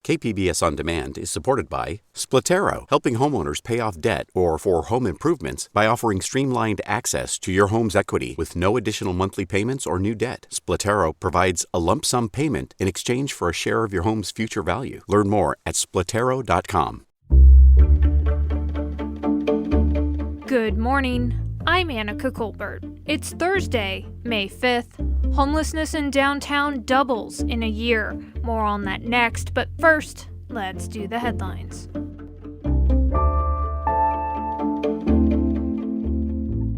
KPBS On Demand is supported by Splatero, helping homeowners pay off debt or for home improvements by offering streamlined access to your home's equity with no additional monthly payments or new debt. Splatero provides a lump sum payment in exchange for a share of your home's future value. Learn more at splatero.com. Good morning. I'm Annika Colbert. It's Thursday, May 5th. Homelessness in downtown doubles in a year. More on that next, but first, let's do the headlines.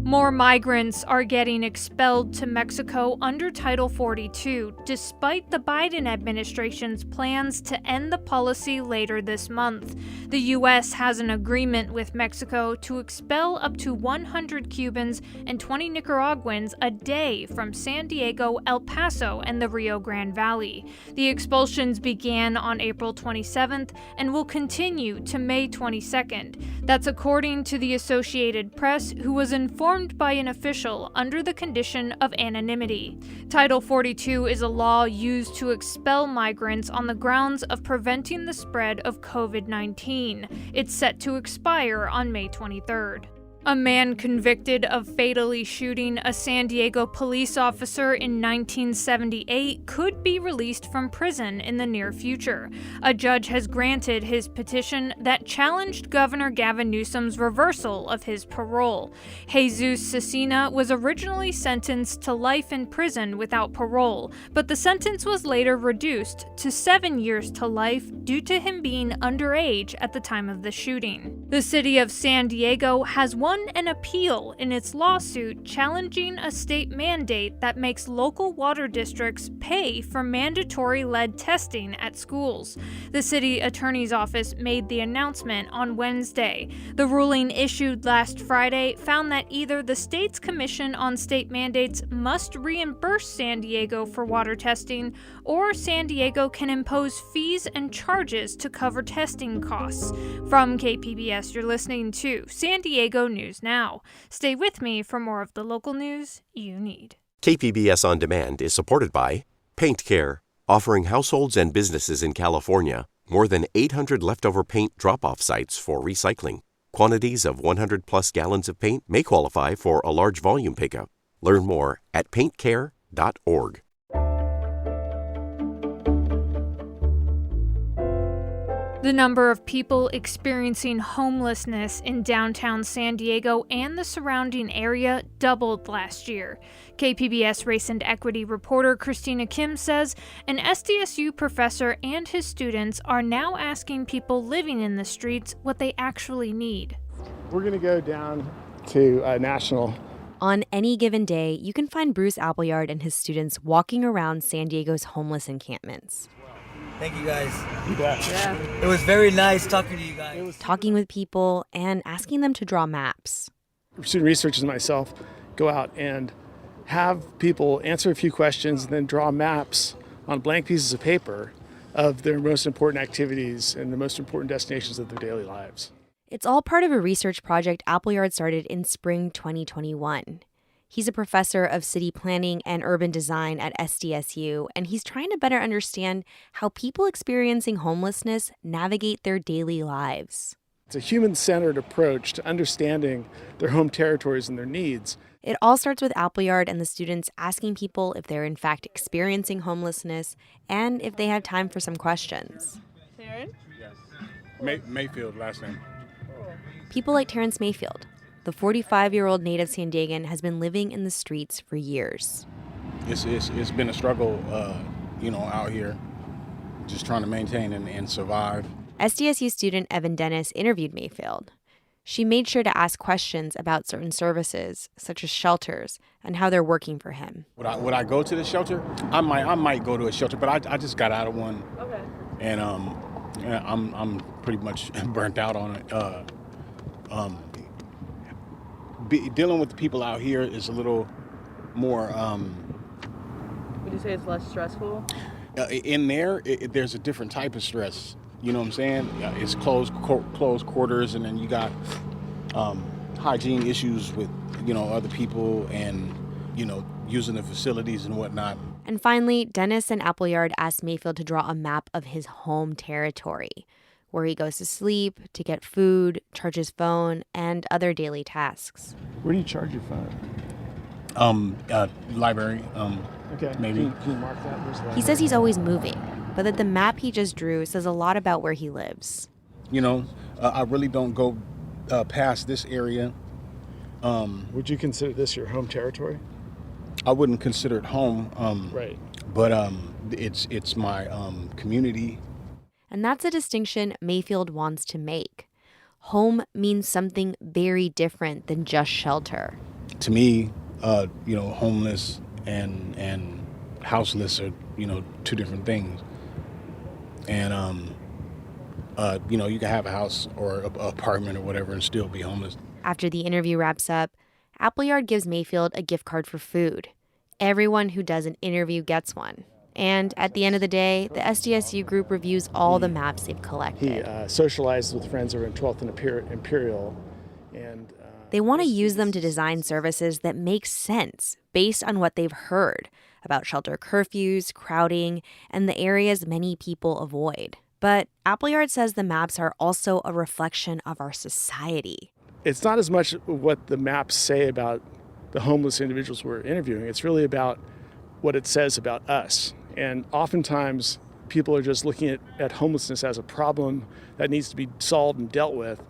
More migrants are getting expelled to Mexico under Title 42, despite the Biden administration's plans to end the policy later this month. The U.S. has an agreement with Mexico to expel up to 100 Cubans and 20 Nicaraguans a day from San Diego, El Paso, and the Rio Grande Valley. The expulsions began on April 27th and will continue to May 22nd. That's according to the Associated Press, who was informed by an official under the condition of anonymity. Title 42 is a law used to expel migrants on the grounds of preventing the spread of COVID-19. It's set to expire on May 23rd. A man convicted of fatally shooting a San Diego police officer in 1978 could be released from prison in the near future. A judge has granted his petition that challenged Governor Gavin Newsom's reversal of his parole. Jesus Cecina was originally sentenced to life in prison without parole, but the sentence was later reduced to 7 years to life due to him being underage at the time of the shooting. The city of San Diego has won an appeal in its lawsuit challenging a state mandate that makes local water districts pay for mandatory lead testing at schools. The city attorney's office made the announcement on Wednesday. The ruling issued last Friday found that either the state's Commission on State Mandates must reimburse San Diego for water testing, or San Diego can impose fees and charges to cover testing costs. From KPBS, you're listening to San Diego News Now. Stay with me for more of the local news you need. KPBS On Demand is supported by Paint Care, offering households and businesses in California more than 800 leftover paint drop-off sites for recycling. Quantities of 100-plus gallons of paint may qualify for a large volume pickup. Learn more at paintcare.org. The number of people experiencing homelessness in downtown San Diego and the surrounding area doubled last year. KPBS Race and Equity reporter Christina Kim says an SDSU professor and his students are now asking people living in the streets what they actually need. We're going to go down to National. On any given day, you can find Bruce Appleyard and his students walking around San Diego's homeless encampments. Thank you, guys. You bet. Yeah. It was very nice talking to you guys. Talking with people and asking them to draw maps. Student researchers and myself go out and have people answer a few questions and then draw maps on blank pieces of paper of their most important activities and the most important destinations of their daily lives. It's all part of a research project Appleyard started in spring 2021. He's a professor of city planning and urban design at SDSU, and he's trying to better understand how people experiencing homelessness navigate their daily lives. It's a human-centered approach to understanding their home territories and their needs. It all starts with Appleyard and the students asking people if they're in fact experiencing homelessness and if they have time for some questions. Taryn? Yes. Mayfield, last name. People like Terrence Mayfield. The 45-year-old native San Diegan has been living in the streets for years. It's been a struggle, out here, just trying to maintain and survive. SDSU student Evan Dennis interviewed Mayfield. She made sure to ask questions about certain services, such as shelters, and how they're working for him. Would I go to the shelter? I might go to a shelter, but I just got out of one. Okay. And I'm pretty much burnt out on it. Dealing with the people out here is a little more. Would you say it's less stressful? In there, there's a different type of stress. You know what I'm saying? It's closed quarters, and then you got hygiene issues with other people, and using the facilities and whatnot. And finally, Dennis and Appleyard asked Mayfield to draw a map of his home territory, where he goes to sleep, to get food, charge his phone, and other daily tasks. Where do you charge your phone? Library. Okay. Maybe. Can you mark that? Where's the library? He says he's always moving, but that the map he just drew says a lot about where he lives. I really don't go past this area. Would you consider this your home territory? I wouldn't consider it home. Right. But it's my community. And that's a distinction Mayfield wants to make. Home means something very different than just shelter. To me, homeless and houseless are, two different things. And, you can have a house or an apartment or whatever and still be homeless. After the interview wraps up, Appleyard gives Mayfield a gift card for food. Everyone who does an interview gets one. And at the end of the day, the SDSU group reviews all the maps they've collected. He socialized with friends over in 12th and Imperial. And they want to use them to design services that make sense based on what they've heard about shelter curfews, crowding, and the areas many people avoid. But Appleyard says the maps are also a reflection of our society. It's not as much what the maps say about the homeless individuals we're interviewing. It's really about what it says about us. And oftentimes, people are just looking at homelessness as a problem that needs to be solved and dealt with,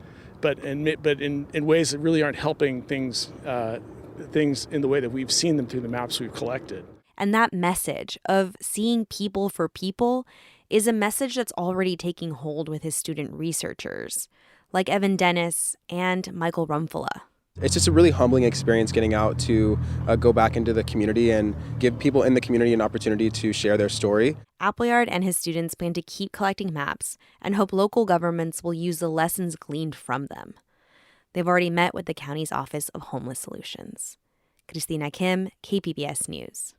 but in ways that really aren't helping things in the way that we've seen them through the maps we've collected. And that message of seeing people for people is a message that's already taking hold with his student researchers, like Evan Dennis and Michael Rumfala. It's just a really humbling experience getting out to go back into the community and give people in the community an opportunity to share their story. Appleyard and his students plan to keep collecting maps and hope local governments will use the lessons gleaned from them. They've already met with the county's Office of Homeless Solutions. Christina Kim, KPBS News.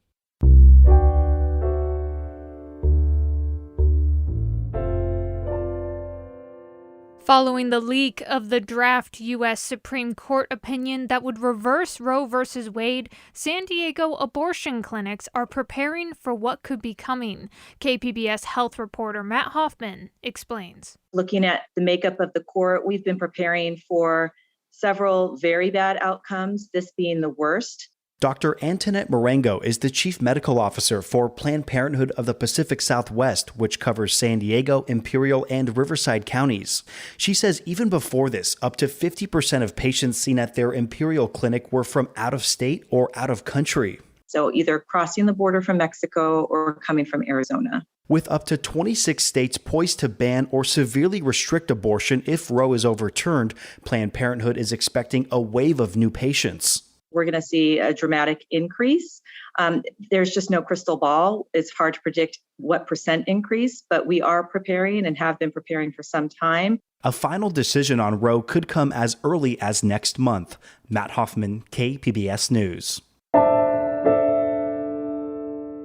Following the leak of the draft U.S. Supreme Court opinion that would reverse Roe v. Wade, San Diego abortion clinics are preparing for what could be coming. KPBS health reporter Matt Hoffman explains. Looking at the makeup of the court, we've been preparing for several very bad outcomes, this being the worst. Dr. Antoinette Marengo is the chief medical officer for Planned Parenthood of the Pacific Southwest, which covers San Diego, Imperial, and Riverside counties. She says even before this, up to 50% of patients seen at their Imperial clinic were from out of state or out of country. So either crossing the border from Mexico or coming from Arizona. With up to 26 states poised to ban or severely restrict abortion if Roe is overturned, Planned Parenthood is expecting a wave of new patients. We're going to see a dramatic increase. There's just no crystal ball. It's hard to predict what percent increase, but we are preparing and have been preparing for some time. A final decision on Roe could come as early as next month. Matt Hoffman, KPBS News.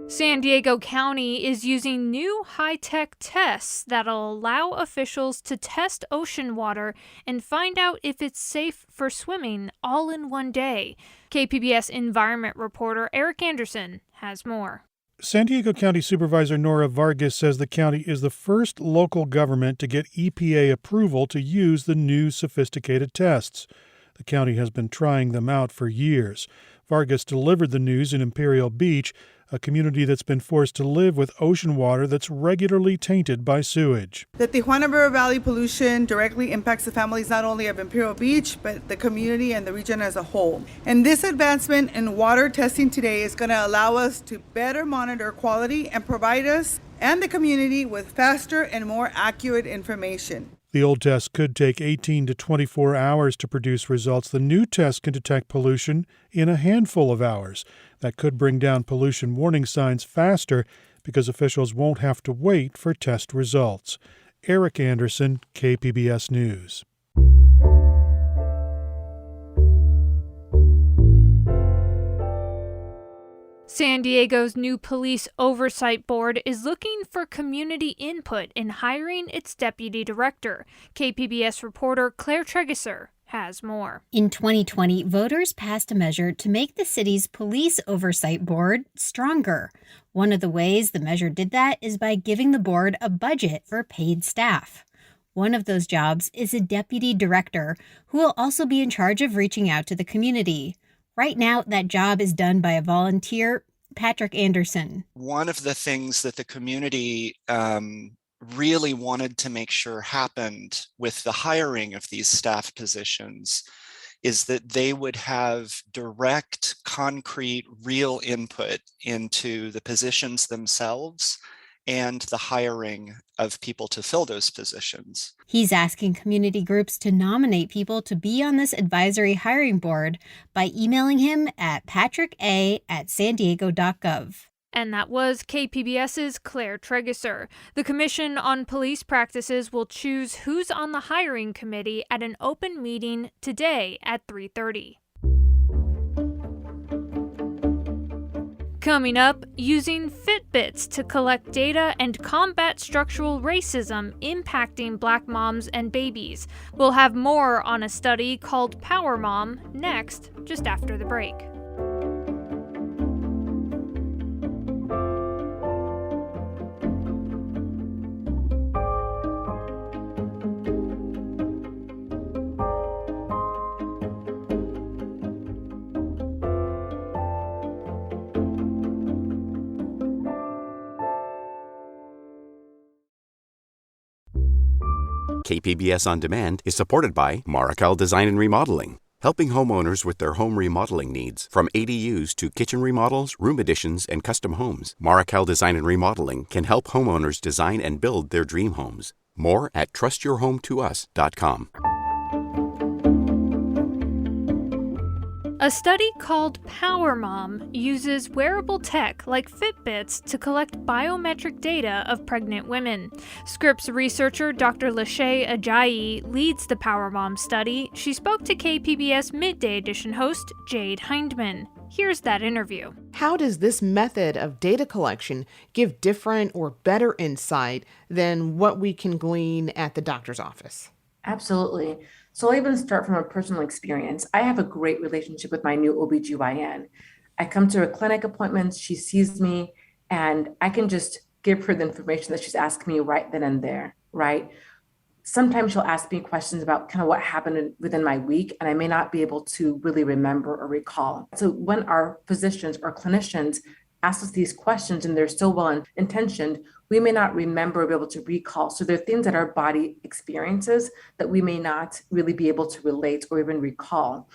San Diego County is using new high-tech tests that'll allow officials to test ocean water and find out if it's safe for swimming all in one day. KPBS environment reporter Eric Anderson has more. San Diego County Supervisor Nora Vargas says the county is the first local government to get EPA approval to use the new sophisticated tests. The county has been trying them out for years. Vargas delivered the news in Imperial Beach, a community that's been forced to live with ocean water that's regularly tainted by sewage. The Tijuana River Valley pollution directly impacts the families not only of Imperial Beach, but the community and the region as a whole. And this advancement in water testing today is going to allow us to better monitor quality and provide us and the community with faster and more accurate information. The old test could take 18 to 24 hours to produce results. The new test can detect pollution in a handful of hours. That could bring down pollution warning signs faster because officials won't have to wait for test results. Eric Anderson, KPBS News. San Diego's new police oversight board is looking for community input in hiring its deputy director. KPBS reporter Claire Tregeser has more. In 2020, voters passed a measure to make the city's police oversight board stronger. One of the ways the measure did that is by giving the board a budget for paid staff. One of those jobs is a deputy director who will also be in charge of reaching out to the community. Right now, that job is done by a volunteer, Patrick Anderson. One of the things that the community really wanted to make sure happened with the hiring of these staff positions is that they would have direct, concrete, real input into the positions themselves and the hiring of people to fill those positions. He's asking community groups to nominate people to be on this advisory hiring board by emailing him at patricka@sandiego.gov. And that was KPBS's Claire Tregeser. The Commission on Police Practices will choose who's on the hiring committee at an open meeting today at 3:30. Coming up, using Fitbits to collect data and combat structural racism impacting Black moms and babies. We'll have more on a study called Power Mom next, just after the break. KPBS On Demand is supported by Markel Design and Remodeling, helping homeowners with their home remodeling needs. From ADUs to kitchen remodels, room additions, and custom homes, Markel Design and Remodeling can help homeowners design and build their dream homes. More at trustyourhometous.com. A study called Power Mom uses wearable tech like Fitbits to collect biometric data of pregnant women. Scripps researcher Dr. Lachey Ajayi leads the Power Mom study. She spoke to KPBS Midday Edition host Jade Hindman. Here's that interview. How does this method of data collection give different or better insight than what we can glean at the doctor's office? Absolutely. So I'll even start from a personal experience. I have a great relationship with my new OBGYN. I come to her clinic appointments, she sees me, and I can just give her the information that she's asking me right then and there, right? Sometimes she'll ask me questions about kind of what happened within my week, and I may not be able to really remember or recall. So when our physicians or clinicians ask us these questions and they're so well intentioned, we may not remember or be able to recall. So there are things that our body experiences that we may not really be able to relate or even recall.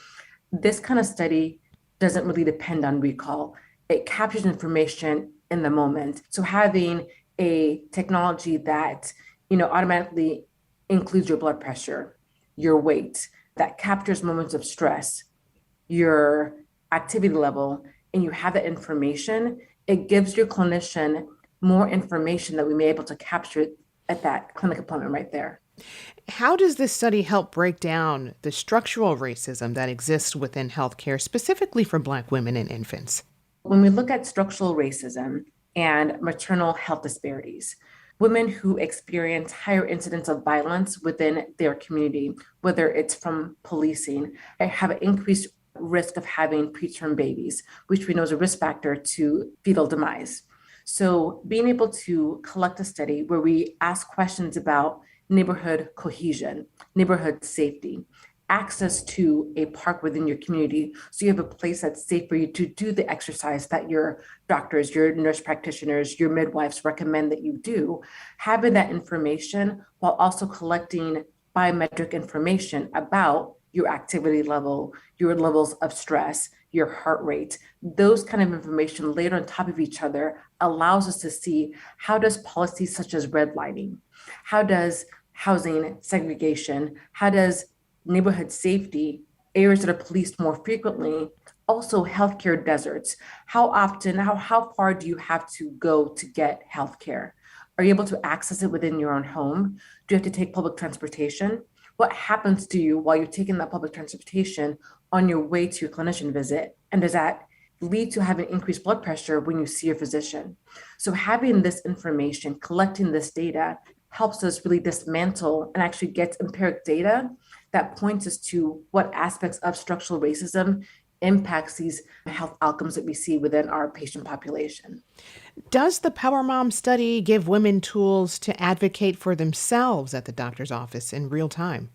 This kind of study doesn't really depend on recall. It captures information in the moment. So having a technology that, automatically includes your blood pressure, your weight, that captures moments of stress, your activity level, and you have that information, it gives your clinician more information that we may be able to capture at that clinic appointment right there. How does this study help break down the structural racism that exists within healthcare, specifically for Black women and infants? When we look at structural racism and maternal health disparities, women who experience higher incidents of violence within their community, whether it's from policing, have an increased risk of having preterm babies, which we know is a risk factor to fetal demise. So being able to collect a study where we ask questions about neighborhood cohesion, neighborhood safety, access to a park within your community, so you have a place that's safe for you to do the exercise that your doctors, your nurse practitioners, your midwives recommend that you do, having that information while also collecting biometric information about your activity level, your levels of stress, your heart rate, those kind of information laid on top of each other allows us to see how does policies such as redlining, how does housing segregation, how does neighborhood safety, areas that are policed more frequently, also healthcare deserts, how often, how far do you have to go to get healthcare? Are you able to access it within your own home? Do you have to take public transportation? What happens to you while you're taking that public transportation on your way to your clinician visit? And does that lead to having increased blood pressure when you see your physician? So having this information, collecting this data helps us really dismantle and actually get empiric data that points us to what aspects of structural racism impacts these health outcomes that we see within our patient population. Does the Power Mom study give women tools to advocate for themselves at the doctor's office in real time?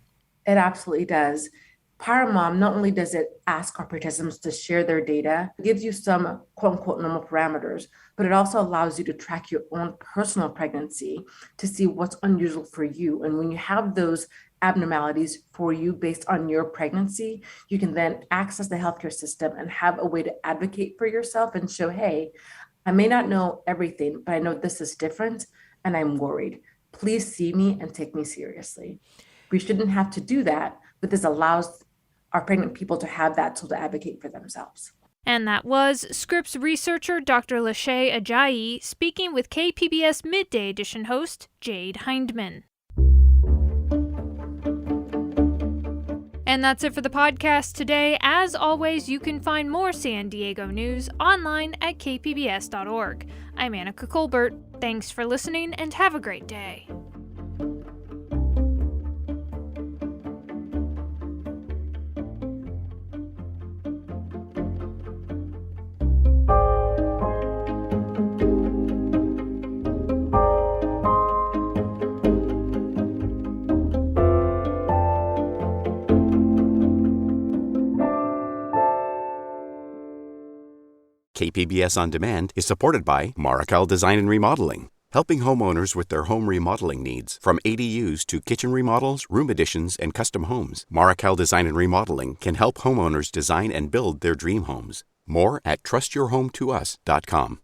It absolutely does. Power Mom, not only does it ask our participants to share their data, it gives you some quote unquote normal parameters, but it also allows you to track your own personal pregnancy to see what's unusual for you. And when you have those abnormalities for you based on your pregnancy, you can then access the healthcare system and have a way to advocate for yourself and show, hey, I may not know everything, but I know this is different and I'm worried. Please see me and take me seriously. We shouldn't have to do that, but this allows our pregnant people to have that tool to advocate for themselves. And that was Scripps researcher Dr. Lachey Ajayi speaking with KPBS Midday Edition host Jade Hindman. And that's it for the podcast today. As always, you can find more San Diego news online at kpbs.org. I'm Annika Colbert. Thanks for listening and have a great day. KPBS On Demand is supported by Markel Design and Remodeling, helping homeowners with their home remodeling needs. From ADUs to kitchen remodels, room additions, and custom homes, Markel Design and Remodeling can help homeowners design and build their dream homes. More at trustyourhometous.com.